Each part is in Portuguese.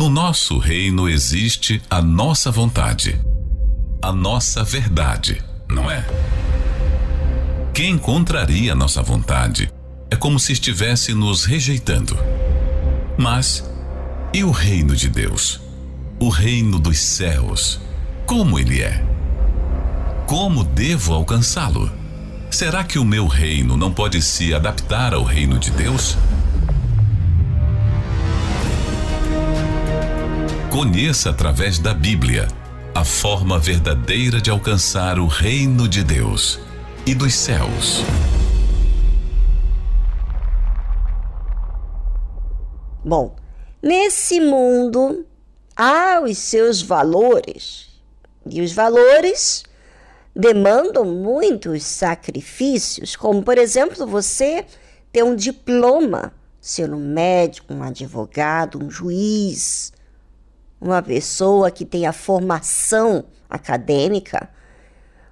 No nosso reino existe a nossa vontade, a nossa verdade, não é? Quem contraria nossa vontade é como se estivesse nos rejeitando. Mas e o reino de Deus? O reino dos céus, como ele é? Como devo alcançá-lo? Será que o meu reino não pode se adaptar ao reino de Deus? Conheça através da Bíblia a forma verdadeira de alcançar o reino de Deus e dos céus. Bom, nesse mundo há os seus valores, e os valores demandam muitos sacrifícios, como, por exemplo, você ter um diploma, ser um médico, um advogado, um juiz, uma pessoa que tenha formação acadêmica.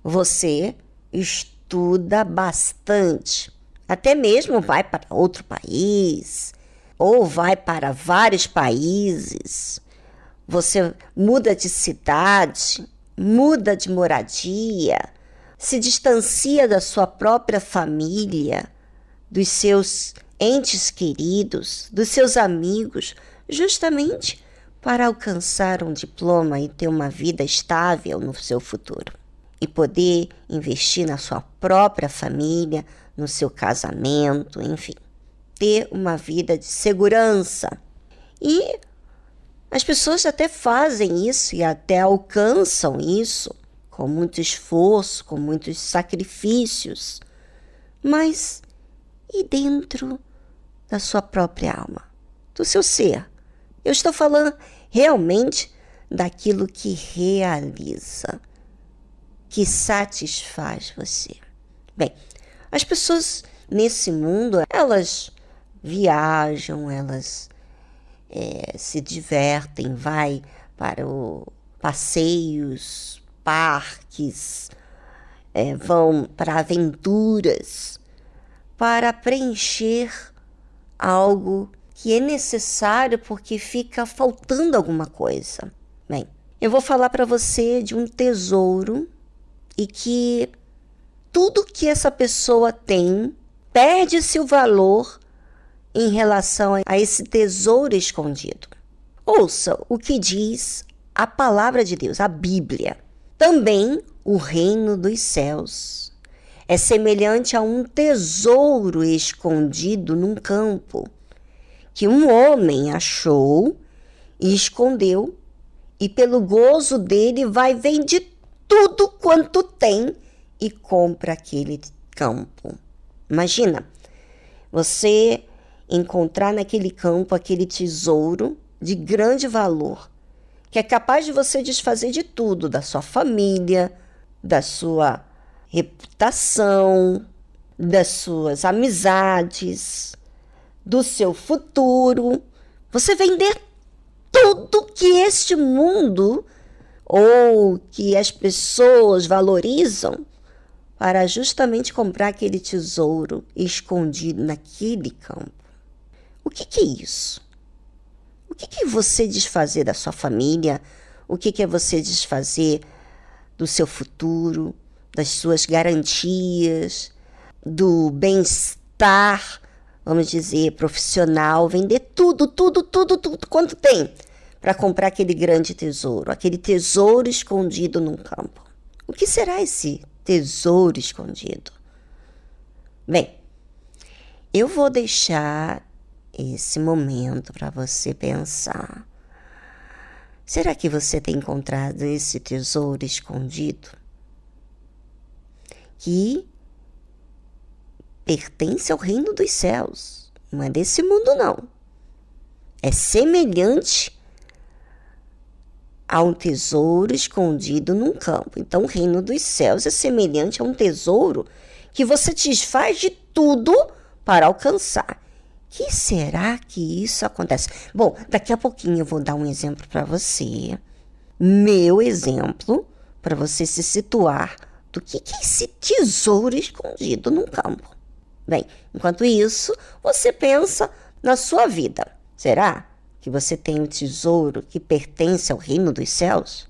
Você estuda bastante, até mesmo vai para outro país, ou vai para vários países. Você muda de cidade, muda de moradia, se distancia da sua própria família, dos seus entes queridos, dos seus amigos, justamente para alcançar um diploma e ter uma vida estável no seu futuro. E poder investir na sua própria família, no seu casamento, enfim. Ter uma vida de segurança. E as pessoas até fazem isso e até alcançam isso com muito esforço, com muitos sacrifícios. Mas e dentro da sua própria alma, do seu ser? Eu estou falando realmente daquilo que realiza, que satisfaz você. Bem, as pessoas nesse mundo, elas viajam, elas se divertem, vai para passeios, parques, vão para aventuras, para preencher algo que é necessário porque fica faltando alguma coisa. Bem, eu vou falar para você de um tesouro e que tudo que essa pessoa tem perde seu valor em relação a esse tesouro escondido. Ouça o que diz a palavra de Deus, a Bíblia. Também o reino dos céus é semelhante a um tesouro escondido num campo, que um homem achou e escondeu, e pelo gozo dele vai vende tudo quanto tem e compra aquele campo. Imagina, você encontrar naquele campo aquele tesouro de grande valor, que é capaz de você desfazer de tudo, da sua família, da sua reputação, das suas amizades, do seu futuro. Você vender tudo que este mundo ou que as pessoas valorizam para justamente comprar aquele tesouro escondido naquele campo. O que é isso? O que é você desfazer da sua família? O que é você desfazer do seu futuro, das suas garantias, do bem-estar, vamos dizer, profissional, vender tudo quanto tem para comprar aquele grande tesouro, aquele tesouro escondido num campo. O que será esse tesouro escondido? Bem, eu vou deixar esse momento para você pensar. Será que você tem encontrado esse tesouro escondido? Que pertence ao reino dos céus. Não é desse mundo, não. É semelhante a um tesouro escondido num campo. Então, o reino dos céus é semelhante a um tesouro que você desfaz de tudo para alcançar. Que será que isso acontece? Bom, daqui a pouquinho eu vou dar um exemplo para você. Meu exemplo, para você se situar do que é esse tesouro escondido num campo. Bem, enquanto isso, você pensa na sua vida. Será que você tem um tesouro que pertence ao reino dos céus?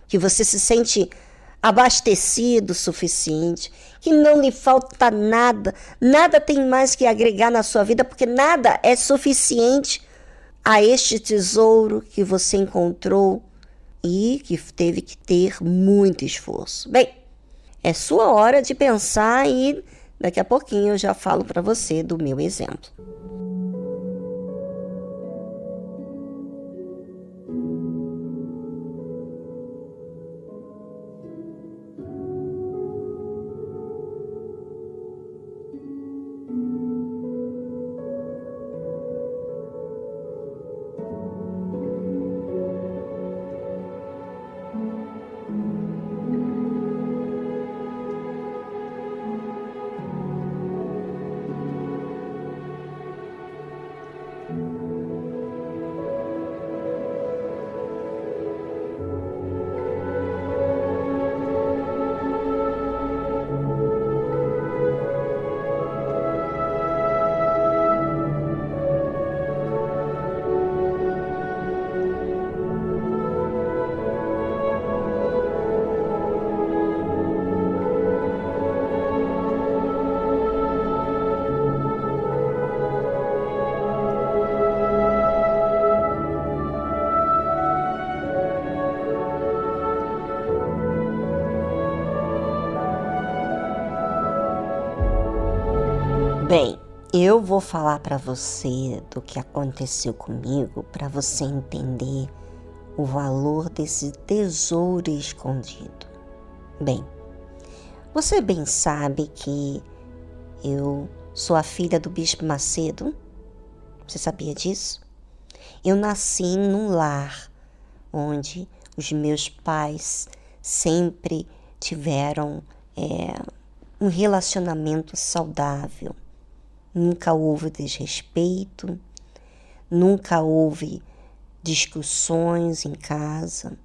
Que você se sente abastecido o suficiente, que não lhe falta nada, nada tem mais que agregar na sua vida, porque nada é suficiente a este tesouro que você encontrou e que teve que ter muito esforço. Bem, é sua hora de pensar e daqui a pouquinho eu já falo para você do meu exemplo. Bem, eu vou falar para você do que aconteceu comigo para você entender o valor desse tesouro escondido. Bem, você bem sabe que eu sou a filha do Bispo Macedo. Você sabia disso? Eu nasci num lar onde os meus pais sempre tiveram um relacionamento saudável. Nunca houve desrespeito, nunca houve discussões em casa,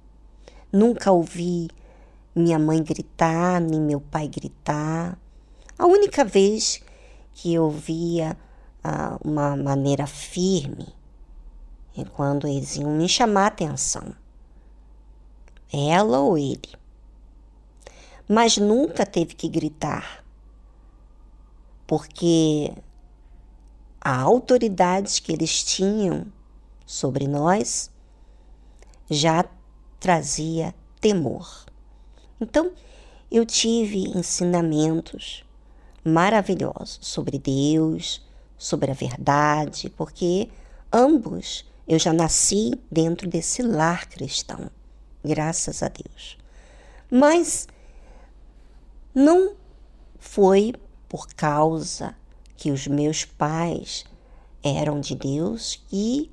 nunca ouvi minha mãe gritar, nem meu pai gritar. A única vez que eu via uma maneira firme é quando eles iam me chamar a atenção, ela ou ele. Mas nunca teve que gritar, porque a autoridade que eles tinham sobre nós já trazia temor. Então, eu tive ensinamentos maravilhosos sobre Deus, sobre a verdade, porque ambos eu já nasci dentro desse lar cristão, graças a Deus. Mas não foi por causa que os meus pais eram de Deus e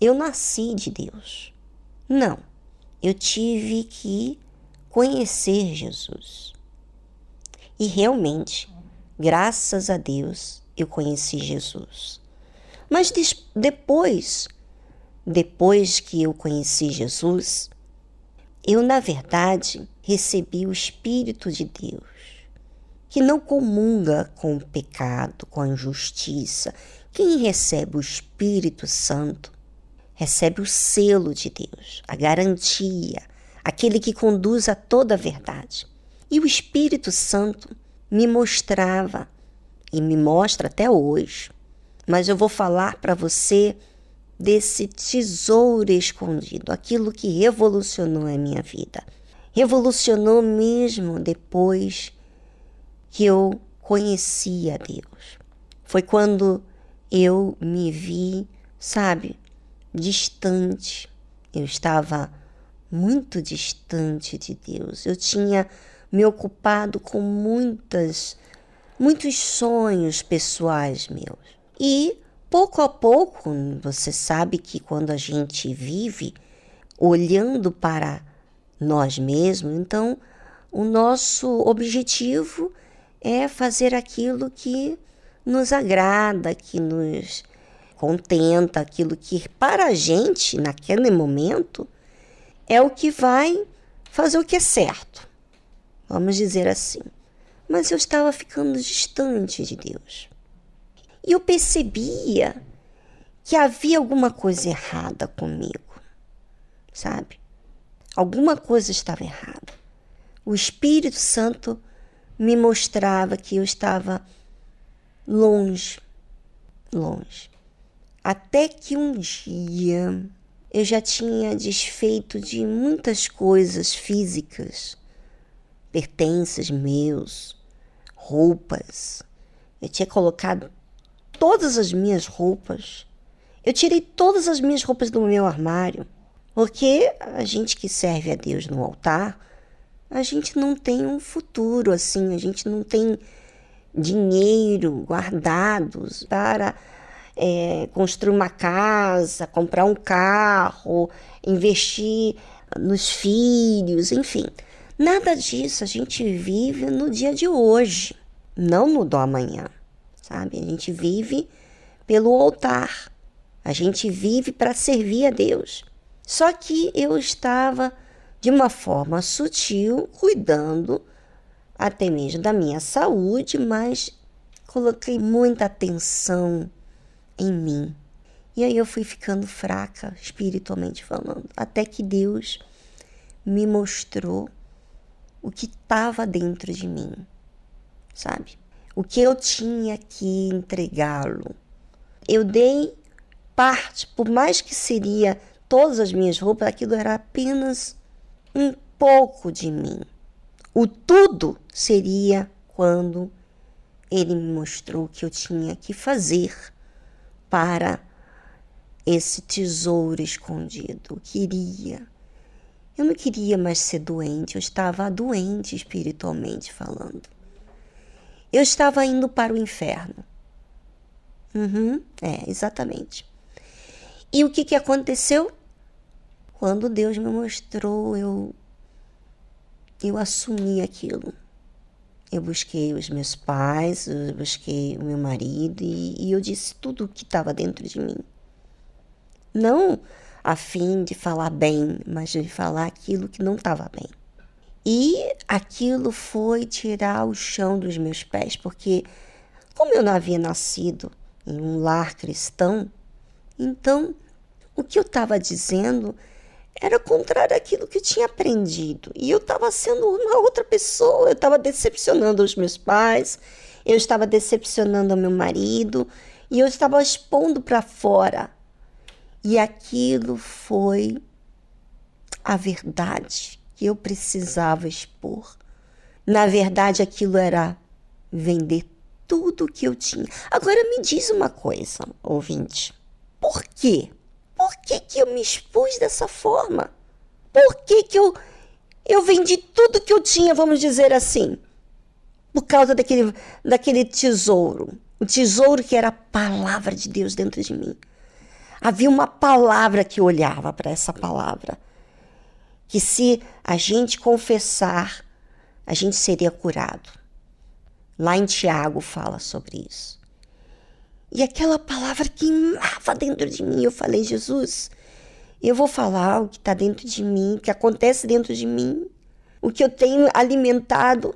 eu nasci de Deus. Não, eu tive que conhecer Jesus. E realmente, graças a Deus, eu conheci Jesus. Mas depois que eu conheci Jesus, eu, na verdade, recebi o Espírito de Deus, que não comunga com o pecado, com a injustiça. Quem recebe o Espírito Santo recebe o selo de Deus, a garantia, aquele que conduz a toda a verdade. E o Espírito Santo me mostrava, e me mostra até hoje, mas eu vou falar para você desse tesouro escondido, aquilo que revolucionou a minha vida. Revolucionou mesmo depois que eu conheci a Deus. Foi quando eu me vi, distante. Eu estava muito distante de Deus. Eu tinha me ocupado com muitos sonhos pessoais meus. E, pouco a pouco, você sabe que quando a gente vive olhando para nós mesmos, então o nosso objetivo é fazer aquilo que nos agrada, que nos contenta, aquilo que para a gente, naquele momento, é o que vai fazer o que é certo. Vamos dizer assim. Mas eu estava ficando distante de Deus. E eu percebia que havia alguma coisa errada comigo, sabe? Alguma coisa estava errada. O Espírito Santo me mostrava que eu estava longe. Até que um dia eu já tinha desfeito de muitas coisas físicas, pertences meus, roupas. Eu tinha colocado todas as minhas roupas. Eu tirei todas as minhas roupas do meu armário, porque a gente que serve a Deus no altar, a gente não tem um futuro assim, a gente não tem dinheiro guardados para construir uma casa, comprar um carro, investir nos filhos, enfim. Nada disso, a gente vive no dia de hoje, não no do amanhã, sabe? A gente vive pelo altar, a gente vive para servir a Deus. Só que eu estava, de uma forma sutil, cuidando até mesmo da minha saúde, mas coloquei muita atenção em mim. E aí eu fui ficando fraca, espiritualmente falando, até que Deus me mostrou o que estava dentro de mim, sabe? O que eu tinha que entregá-lo. Eu dei parte, por mais que seria todas as minhas roupas, aquilo era apenas um pouco de mim. O tudo seria quando ele me mostrou o que eu tinha que fazer para esse tesouro escondido. Eu não queria mais ser doente, eu estava doente espiritualmente falando. Eu estava indo para o inferno. Exatamente. E o que aconteceu? Quando Deus me mostrou, eu assumi aquilo. Eu busquei os meus pais, eu busquei o meu marido e eu disse tudo o que estava dentro de mim. Não a fim de falar bem, mas de falar aquilo que não estava bem. E aquilo foi tirar o chão dos meus pés, porque como eu não havia nascido em um lar cristão, então o que eu estava dizendo era contrário àquilo que eu tinha aprendido. E eu estava sendo uma outra pessoa, eu estava decepcionando os meus pais, eu estava decepcionando o meu marido, e eu estava expondo para fora. E aquilo foi a verdade que eu precisava expor. Na verdade, aquilo era vender tudo o que eu tinha. Agora me diz uma coisa, ouvinte. Por quê? Por que eu me expus dessa forma? Por que eu vendi tudo que eu tinha, vamos dizer assim? Por causa daquele tesouro. O tesouro que era a palavra de Deus dentro de mim. Havia uma palavra que olhava para essa palavra. Que se a gente confessar, a gente seria curado. Lá em Tiago fala sobre isso. E aquela palavra queimava dentro de mim. Eu falei, Jesus, eu vou falar o que está dentro de mim, o que acontece dentro de mim, o que eu tenho alimentado.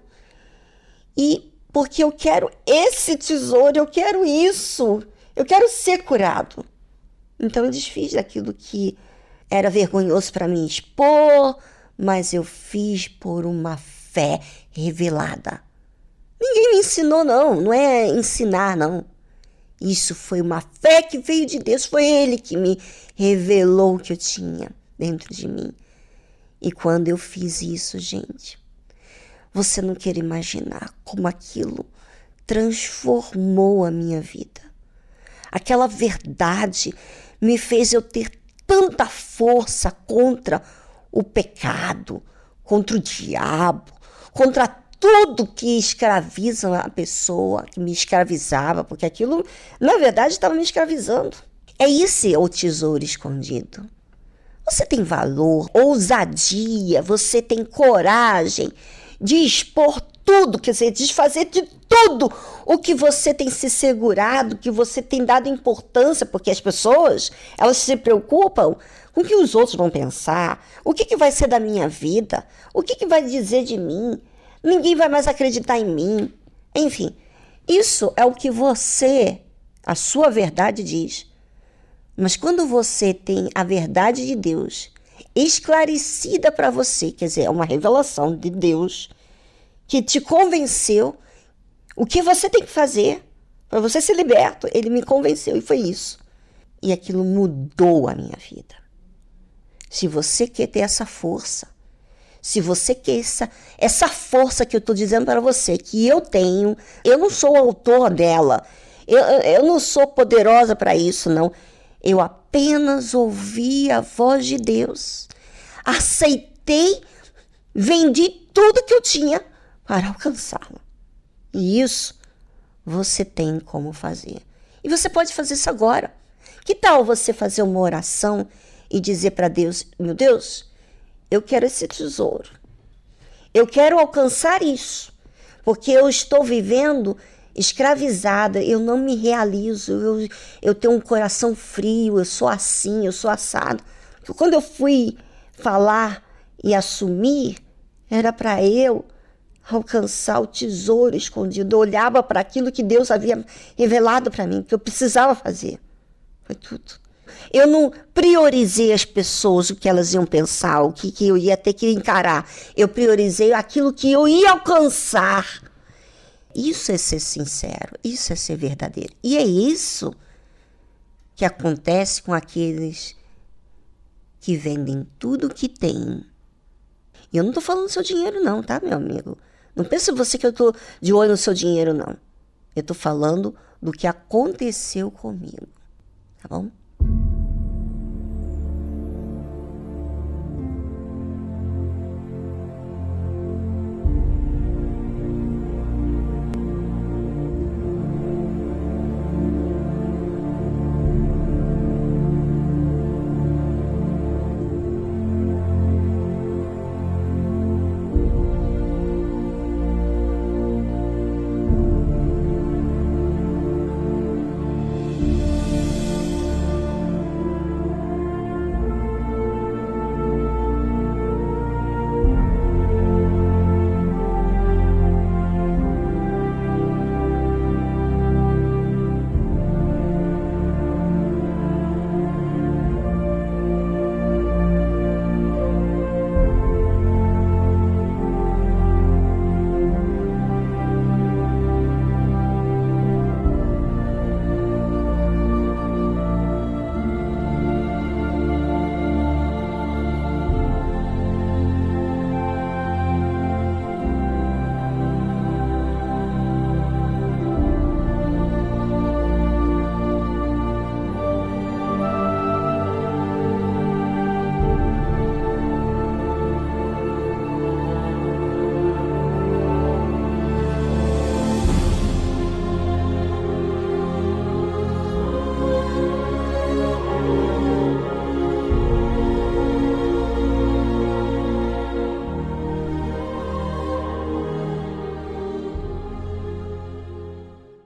E porque eu quero esse tesouro, eu quero isso, eu quero ser curado. Então eu desfiz daquilo que era vergonhoso para mim expor, mas eu fiz por uma fé revelada. Ninguém me ensinou, não é ensinar, não. Isso foi uma fé que veio de Deus, foi Ele que me revelou o que eu tinha dentro de mim. E quando eu fiz isso, gente, você não quer imaginar como aquilo transformou a minha vida. Aquela verdade me fez eu ter tanta força contra o pecado, contra o diabo, contra tudo que escraviza a pessoa, que me escravizava, porque aquilo, na verdade, estava me escravizando. Esse o tesouro escondido. Você tem valor, ousadia, você tem coragem de expor tudo, quer dizer, desfazer de tudo o que você tem se segurado, que você tem dado importância, porque as pessoas, elas se preocupam com o que os outros vão pensar, o que vai ser da minha vida, o que vai dizer de mim. Ninguém vai mais acreditar em mim. Enfim, isso é o que você, a sua verdade diz. Mas quando você tem a verdade de Deus esclarecida para você, quer dizer, é uma revelação de Deus que te convenceu o que você tem que fazer para você ser liberto. Ele me convenceu e foi isso. E aquilo mudou a minha vida. Se você quer ter essa força, se você quer essa força que eu estou dizendo para você, que eu tenho, eu não sou o autor dela, eu não sou poderosa para isso, não. Eu apenas ouvi a voz de Deus, aceitei, vendi tudo que eu tinha para alcançá-la. E isso você tem como fazer. E você pode fazer isso agora. Que tal você fazer uma oração e dizer para Deus, meu Deus, eu quero esse tesouro. Eu quero alcançar isso, porque eu estou vivendo escravizada, eu não me realizo, eu tenho um coração frio, eu sou assim, eu sou assado. Quando eu fui falar e assumir, era para eu alcançar o tesouro escondido. Eu olhava para aquilo que Deus havia revelado para mim, que eu precisava fazer. Foi tudo. Eu não priorizei as pessoas, o que elas iam pensar, o que eu ia ter que encarar. Eu priorizei aquilo que eu ia alcançar. Isso é ser sincero, isso é ser verdadeiro. E é isso que acontece com aqueles que vendem tudo que têm. E eu não estou falando do seu dinheiro não, tá, meu amigo? Não pense você que eu estou de olho no seu dinheiro, não. Eu estou falando do que aconteceu comigo, tá bom?